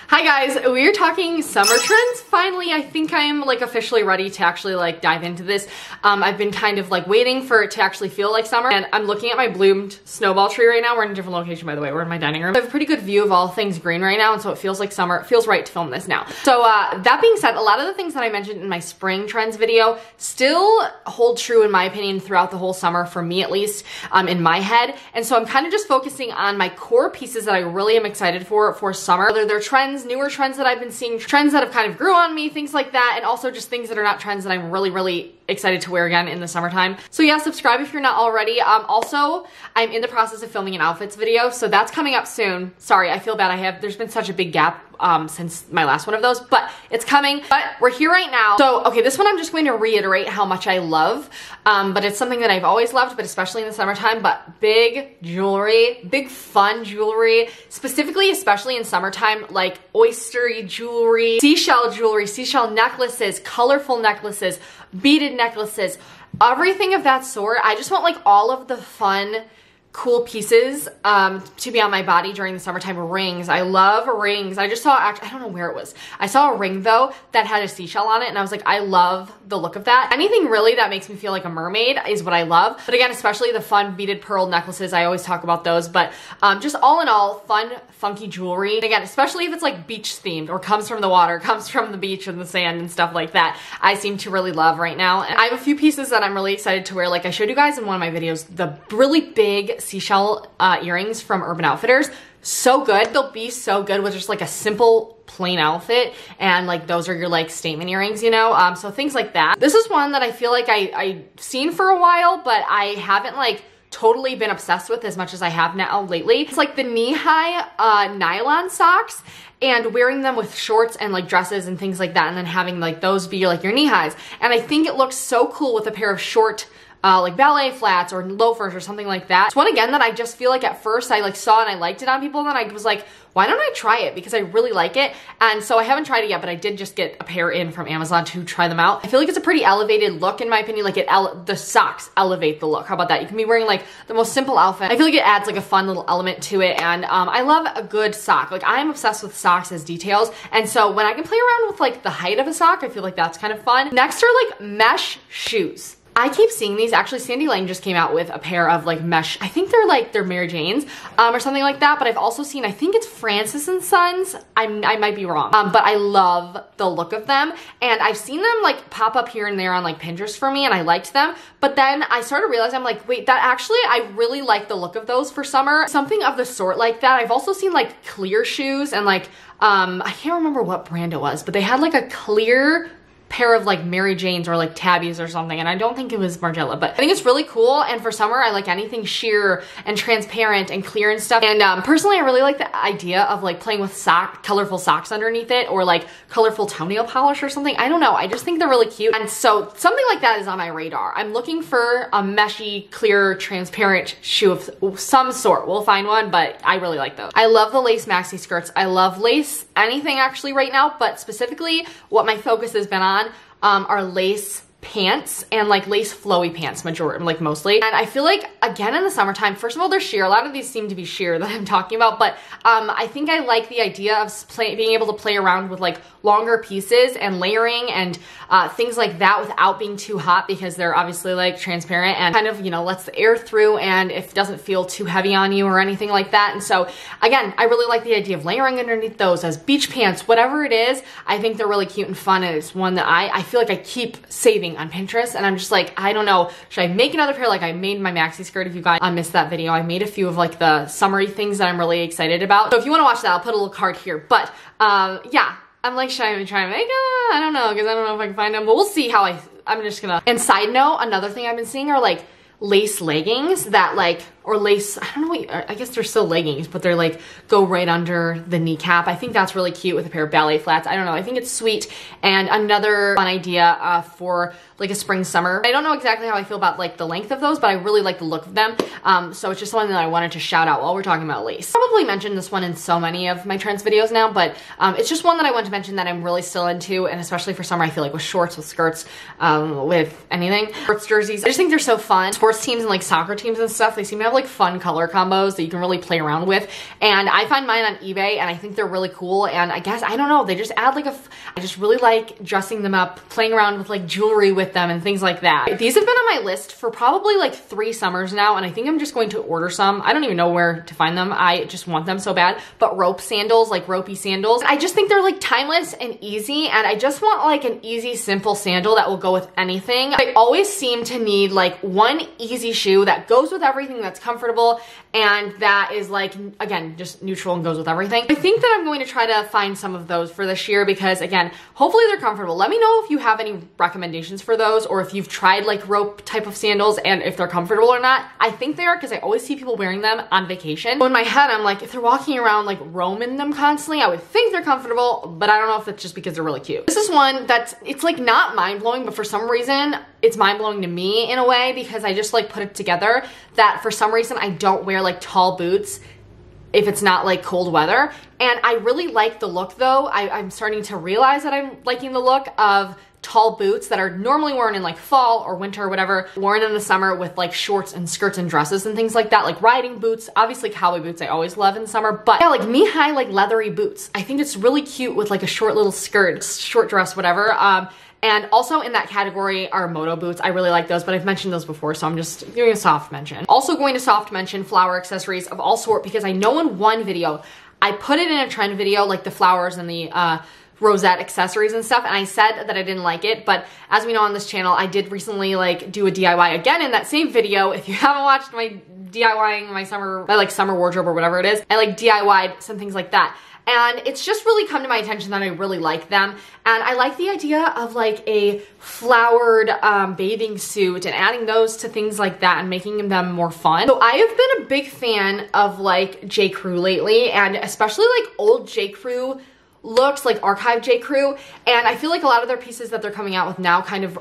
Hi guys, we are talking summer trends. Finally, I think I'm like officially ready to actually like dive into this. I've been kind of like waiting for it to actually feel like summer, and I'm looking at my bloomed snowball tree right now. We're in a different location, by the way. We're in my dining room. I have a pretty good view of all things green right now, and so it feels like summer. It feels right to film this now. So that being said, a lot of the things that I mentioned in my spring trends video still hold true in my opinion throughout the whole summer, for me at least, in my head. And so I'm kind of just focusing on my core pieces that I really am excited for summer. Whether they're trends, newer trends that I've been seeing, trends that have kind of grew on me, things like that, and also just things that are not trends that I'm really excited to wear again in the summertime. So yeah, subscribe if you're not already. Also, I'm in the process of filming an outfits video, so that's coming up soon. Sorry, I feel bad. There's been such a big gap since my last one of those, but it's coming. But we're here right now. So, okay, this one I'm just going to reiterate how much I love, but it's something that I've always loved, but especially in the summertime. But big jewelry, big fun jewelry, specifically, especially in summertime, like oystery jewelry, seashell necklaces, colorful necklaces, beaded necklaces, everything of that sort. I just want like all of the fun, cool pieces to be on my body during the summertime. Rings. I love rings. I just saw, I don't know where it was. I saw a ring though that had a seashell on it, and I was like, I love the look of that. Anything really that makes me feel like a mermaid is what I love. But again, especially the fun beaded pearl necklaces. I always talk about those, but just all in all, fun, funky jewelry. And again, especially if it's like beach themed or comes from the water, comes from the beach and the sand and stuff like that, I seem to really love right now. And I have a few pieces that I'm really excited to wear. Like I showed you guys in one of my videos, the really big seashell earrings from Urban Outfitters. So good. They'll be so good with just like a simple plain outfit, and like those are your like statement earrings, you know? So things like that. This is one that I feel like I've seen for a while, but I haven't like totally been obsessed with as much as I have now lately. It's like the knee-high nylon socks, and wearing them with shorts and like dresses and things like that, and then having like those be like your knee highs. And I think it looks so cool with a pair of short like ballet flats or loafers or something like that. It's one again that I just feel like at first I like saw and I liked it on people, and then I was like, why don't I try it? Because I really like it. And so I haven't tried it yet, but I did just get a pair in from Amazon to try them out. I feel like it's a pretty elevated look in my opinion. Like the socks elevate the look. How about that? You can be wearing like the most simple outfit. I feel like it adds like a fun little element to it. And I love a good sock. Like I'm obsessed with socks as details. And so when I can play around with like the height of a sock, I feel like that's kind of fun. Next are like mesh shoes. I keep seeing these. Actually, Sandy Liang just came out with a pair of like mesh, I think they're Mary Jane's or something like that, but I've also seen, I think it's Francis and Sons. I might be wrong, but I love the look of them, and I've seen them like pop up here and there on like Pinterest for me, and I liked them, but then I started realizing, I'm like, wait, that actually, I really like the look of those for summer. Something of the sort like that. I've also seen like clear shoes, and like, I can't remember what brand it was, but they had like a clear pair of like Mary Jane's or like Tabby's or something, and I don't think it was Margiela, but I think it's really cool. And for summer, I like anything sheer and transparent and clear and stuff. And personally, I really like the idea of like playing with colorful socks underneath it, or like colorful toenail polish or something. I don't know, I just think they're really cute. And so something like that is on my radar. I'm looking for a meshy, clear, transparent shoe of some sort. We'll find one, but I really like those. I love the lace maxi skirts. I love lace anything actually right now, but specifically what my focus has been on are lace pants and like lace flowy pants mostly. And I feel like again in the summertime, first of all, they're sheer. A lot of these seem to be sheer that I'm talking about, but I think I like the idea of being able to play around with like longer pieces and layering and things like that without being too hot, because they're obviously like transparent and kind of, you know, lets the air through, and it doesn't feel too heavy on you or anything like that. And so again, I really like the idea of layering underneath those as beach pants, whatever it is. I think they're really cute and fun, and it's one that I feel like I keep saving on Pinterest, and I'm just like, I don't know, should I make another pair? Like I made my maxi skirt. If you guys missed that video, I made a few of like the summery things that I'm really excited about. So if you want to watch that, I'll put a little card here. But yeah, I'm like, should I even try to make them? I don't know, because I don't know if I can find them, but we'll see how I'm just gonna. And side note, another thing I've been seeing are like lace leggings that like, or lace, I don't know what, I guess they're still leggings, but they're like, go right under the kneecap. I think that's really cute with a pair of ballet flats. I don't know, I think it's sweet. And another fun idea for like a spring summer. I don't know exactly how I feel about like the length of those, but I really like the look of them. So it's just one that I wanted to shout out while we're talking about lace. Probably mentioned this one in so many of my trends videos now, but it's just one that I want to mention that I'm really still into, and especially for summer, I feel like with shorts, with skirts, with anything. Sports jerseys, I just think they're so fun. Sports teams and like soccer teams and stuff, they seem to have like fun color combos that you can really play around with. And I find mine on eBay and I think they're really cool. And I guess, I don't know, they just add like I just really like dressing them up, playing around with like jewelry with them and things like that. These have been on my list for probably like 3 summers now, and I think I'm just going to order some. I don't even know where to find them. I just want them so bad. But rope sandals, like ropey sandals, I just think they're like timeless and easy, and I just want like an easy, simple sandal that will go with anything. I always seem to need like one easy shoe that goes with everything, that's comfortable, and that is like, again, just neutral and goes with everything. I think that I'm going to try to find some of those for this year because, again, hopefully they're comfortable. Let me know if you have any recommendations for those, or if you've tried like rope type of sandals and if they're comfortable or not. I think they are because I always see people wearing them on vacation. So in my head, I'm like, if they're walking around like Rome in them constantly, I would think they're comfortable, but I don't know if it's just because they're really cute. This is one that's, it's like not mind-blowing, but for some reason, it's mind-blowing to me in a way because I just like put it together that for some reason I don't wear like tall boots if it's not like cold weather. And I really like the look though. I'm starting to realize that I'm liking the look of tall boots that are normally worn in like fall or winter or whatever, worn in the summer with like shorts and skirts and dresses and things like that, like riding boots, obviously cowboy boots I always love in summer, but yeah, like knee-high like leathery boots. I think it's really cute with like a short little skirt, short dress, whatever. And also in that category are moto boots. I really like those, but I've mentioned those before, so I'm just doing a soft mention. Also going to soft mention flower accessories of all sort, because I know in one video, I put it in a trend video, like the flowers and the rosette accessories and stuff, and I said that I didn't like it, but as we know on this channel, I did recently like do a DIY again in that same video. If you haven't watched my DIYing my summer wardrobe or whatever it is, I like DIY'd some things like that. And it's just really come to my attention that I really like them. And I like the idea of like a flowered bathing suit and adding those to things like that and making them more fun. So I have been a big fan of like J. Crew lately, and especially like old J. Crew looks, like archive J. Crew. And I feel like a lot of their pieces that they're coming out with now kind of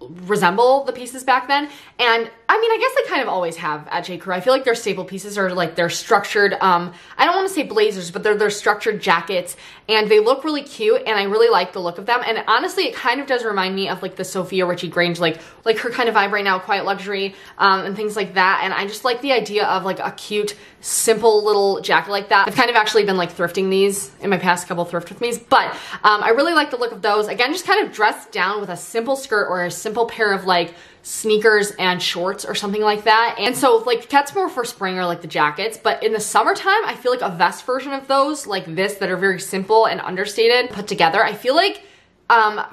resemble the pieces back then. And I mean, I guess they kind of always have at J. Crew. I feel like their staple pieces are like their structured, I don't want to say blazers, but they're structured jackets, and they look really cute, and I really like the look of them. And honestly, it kind of does remind me of like the Sophia Richie Grange, like her kind of vibe right now, quiet luxury, and things like that. And I just like the idea of like a cute, simple little jacket like that. I've kind of actually been like thrifting these in my past couple thrift with me's, but I really like the look of those. Again, just kind of dressed down with a simple skirt or a simple pair of like sneakers and shorts or something like that. And so like that's more for spring or like the jackets, but in the summertime, I feel like a vest version of those like this that are very simple and understated put together, I feel like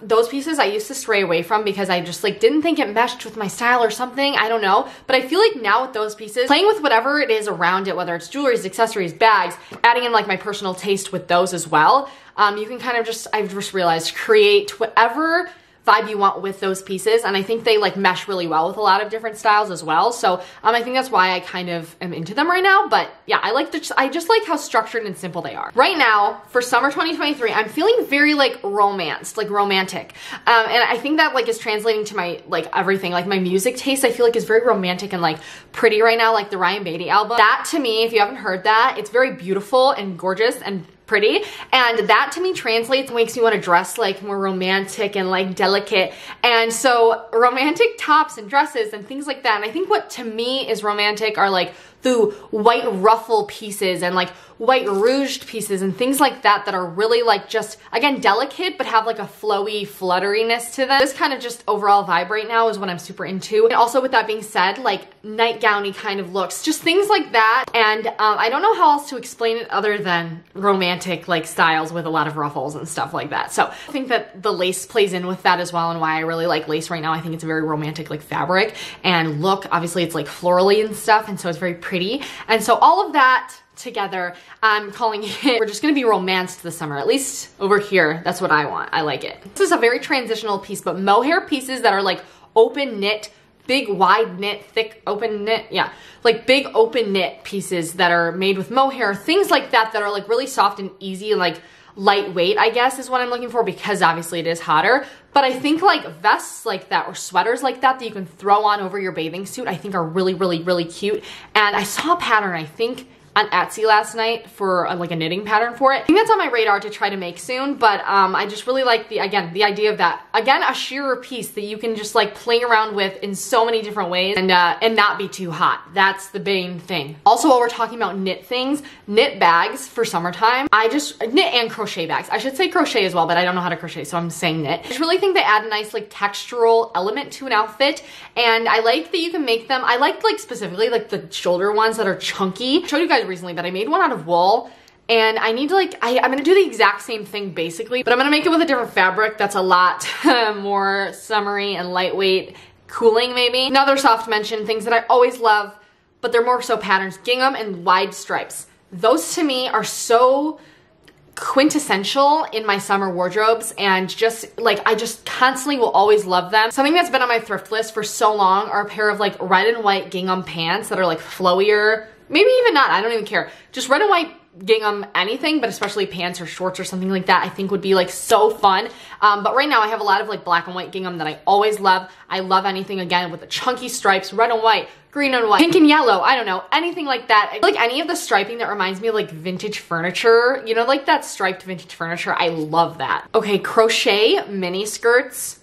those pieces I used to stray away from because I just like didn't think it meshed with my style or something, I don't know. But I feel like now with those pieces, playing with whatever it is around it, whether it's jewelry, accessories, bags, adding in like my personal taste with those as well, you can kind of just, I've just realized, create whatever vibe you want with those pieces, and I think they like mesh really well with a lot of different styles as well. So I think that's why I kind of am into them right now. But yeah, I just like how structured and simple they are. Right now for summer 2023, I'm feeling very like romanced, like romantic, and I think that like is translating to my like everything, like my music taste. I feel like is very romantic and like pretty right now, like the Ryan Beatty album. That to me, if you haven't heard that, it's very beautiful and gorgeous and pretty, and that to me translates, makes me want to dress like more romantic and like delicate. And so romantic tops and dresses and things like that, and I think what to me is romantic are like the white ruffle pieces and like white rouged pieces and things like that that are really like just, again, delicate but have like a flowy flutteriness to them. This kind of just overall vibe right now is what I'm super into. And also with that being said, like nightgowny kind of looks, just things like that. And I don't know how else to explain it other than romantic like styles with a lot of ruffles and stuff like that. So I think that the lace plays in with that as well, and why I really like lace right now. I think it's a very romantic like fabric and look. Obviously it's like florally and stuff, and so it's very pretty. And so all of that together, I'm calling it, we're just gonna be romanced this summer, at least over here. That's what I want. I like it. This is a very transitional piece, but mohair pieces that are like open knit, big wide knit, thick open knit, yeah, like big open knit pieces that are made with mohair, things like that that are like really soft and easy, like lightweight, I guess is what I'm looking for, because obviously it is hotter. But I think like vests like that or sweaters like that that you can throw on over your bathing suit, I think are really, really, really cute. And I saw a pattern, I think on Etsy last night for like a knitting pattern for it. I think that's on my radar to try to make soon, but I just really like the idea of that. Again, a shearer piece that you can just like play around with in so many different ways and not be too hot. That's the main thing. Also, while we're talking about knit things, knit bags for summertime, I just knit and crochet bags. I should say crochet as well, but I don't know how to crochet, so I'm saying knit. I just really think they add a nice like textural element to an outfit, and I like that you can make them. I like specifically like the shoulder ones that are chunky. I showed you guys recently, but I made one out of wool, and I need to like, I'm gonna do the exact same thing basically, but I'm gonna make it with a different fabric that's a lot more summery and lightweight, cooling maybe. Another soft mention, things that I always love, but they're more so patterns, gingham and wide stripes. Those to me are so quintessential in my summer wardrobes, and just like I just constantly will always love them. Something that's been on my thrift list for so long are a pair of like red and white gingham pants that are like flowier, maybe even not, I don't even care. Just red and white gingham anything, but especially pants or shorts or something like that I think would be like so fun. But right now I have a lot of like black and white gingham that I always love. I love anything again with the chunky stripes, red and white, green and white, pink and yellow, I don't know, anything like that. Like any of the striping that reminds me of like vintage furniture, you know, like that striped vintage furniture, I love that. Okay, crochet mini skirts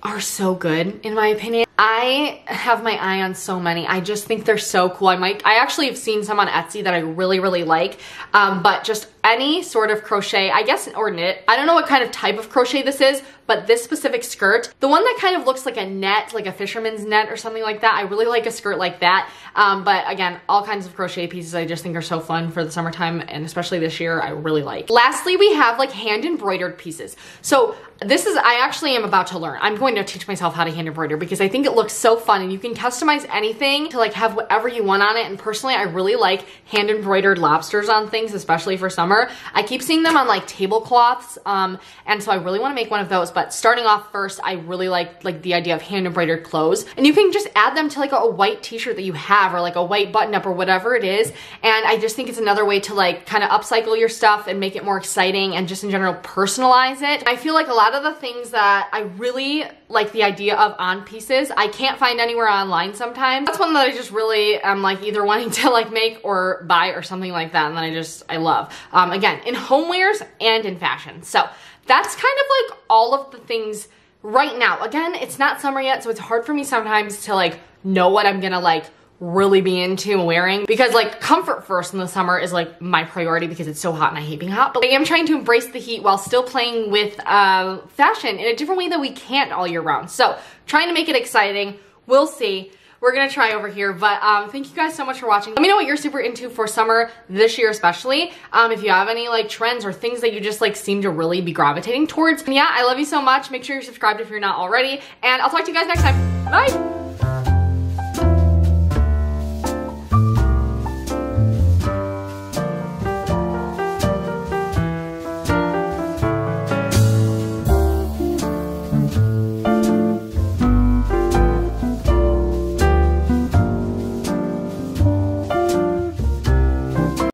are so good in my opinion. I have my eye on so many. I just think they're so cool. I actually have seen some on Etsy that I really, really like, but just any sort of crochet, I guess, or knit. I don't know what kind of type of crochet this is, but this specific skirt, the one that kind of looks like a net, like a fisherman's net or something like that, I really like a skirt like that. But again, all kinds of crochet pieces I just think are so fun for the summertime, and especially this year, I really like. Lastly, we have like hand embroidered pieces. So this is, I actually am about to learn. I'm going to teach myself how to hand embroider because I think it looks so fun, and you can customize anything to like have whatever you want on it. And personally, I really like hand embroidered lobsters on things, especially for summer. I keep seeing them on like tablecloths, and so I really want to make one of those. But starting off first, I really like the idea of hand embroidered clothes, and you can just add them to like a white t-shirt that you have, or like a white button up or whatever it is. And I just think it's another way to like kind of upcycle your stuff and make it more exciting, and just in general personalize it. I feel like a lot of the things that I really like the idea of on pieces, I can't find anywhere online sometimes. That's one that I just really am like either wanting to like make or buy or something like that, and that I love. Again, in homewares and in fashion. So that's kind of like all of the things right now. Again, it's not summer yet, so it's hard for me sometimes to like know what I'm gonna like really be into wearing, because like comfort first in the summer is like my priority because it's so hot and I hate being hot. But I am trying to embrace the heat while still playing with fashion in a different way that we can't all year round. So trying to make it exciting. We'll see. We're gonna try over here, but thank you guys so much for watching. Let me know what you're super into for summer this year especially. If you have any like trends or things that you just like seem to really be gravitating towards. And yeah, I love you so much. Make sure you're subscribed if you're not already, and I'll talk to you guys next time. Bye!